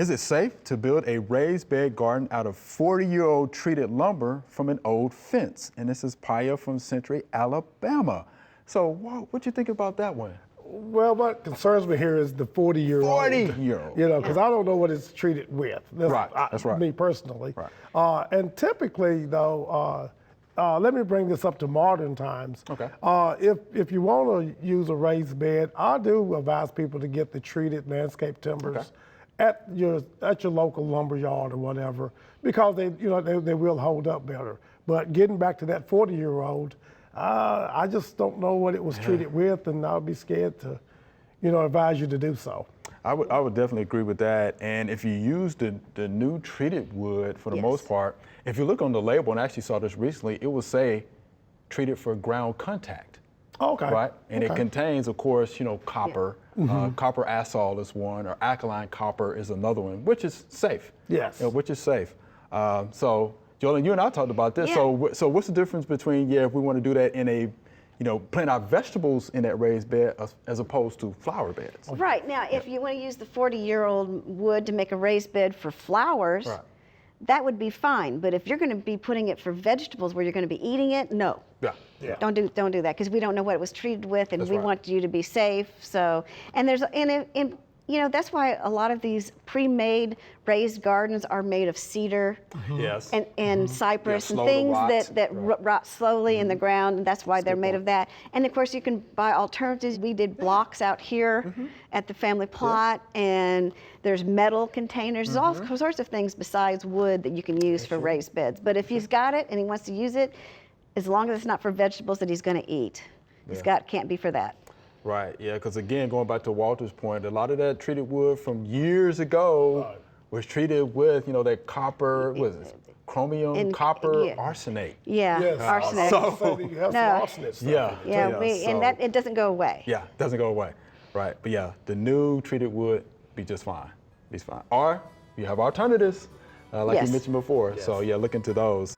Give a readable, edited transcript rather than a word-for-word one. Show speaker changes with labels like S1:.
S1: Is it safe to build a raised bed garden out of 40-year-old treated lumber from an old fence? And this is Paya from Century, Alabama. So what you think about that one?
S2: Well, what concerns me here is the 40-year-old.
S1: 40-year-old.
S2: You know, because I don't know what it's treated with.
S1: That's right.
S2: Me personally.
S1: Right.
S2: And typically, though, let me bring this up to modern times.
S1: Okay.
S2: If you want to use a raised bed, I do advise people to get the treated landscape timbers at your local lumber yard or whatever, because they will hold up better. But getting back to that 40-year-old, I just don't know what it was treated with, and I would be scared to, advise you to do so.
S1: I would definitely agree with that. And if you use the new treated wood, for the most part, if you look on the label, and I actually saw this recently, it will say treated for ground contact.
S2: Okay.
S1: Right? And it contains, of course, copper. Copper asphalt is one, or alkaline copper is another one, which is safe.
S2: Yes.
S1: Which is safe. So, Jolene, you and I talked about this.
S3: Yeah.
S1: So what's the difference between, if we want to do that in a, plant our vegetables in that raised bed as opposed to flower beds?
S3: Right. Now, if you want to use the 40-year-old wood to make a raised bed for flowers, that would be fine. But if you're going to be putting it for vegetables where you're going to be eating it, no.
S2: Yeah.
S3: Don't do that, because we don't know what it was treated with, and
S1: That's
S3: we
S1: right.
S3: want you to be safe. So, and that's why a lot of these pre-made raised gardens are made of cedar
S1: Yes.
S3: and cypress and
S1: slow to
S3: things
S1: rot.
S3: that rot slowly in the ground, and that's why they're made of that. And of course, you can buy alternatives. We did blocks out here at the family plot, and there's metal containers. There's all sorts of things besides wood that you can use for raised beds. But if he's got it and he wants to use it, as long as it's not for vegetables that he's going to eat, can't be for that.
S1: Right, yeah, because again, going back to Walter's point, a lot of that treated wood from years ago was treated with, that copper, chromium,
S3: And-
S1: copper, arsenate.
S3: Yeah,
S2: Yes.
S3: arsenic.
S2: So you have some arsenic stuff.
S3: And that it doesn't go away.
S1: Yeah, it doesn't go away. Right, but yeah, the new treated wood be just fine. Be fine. Or you have alternatives, like you mentioned before. So yeah, look into those.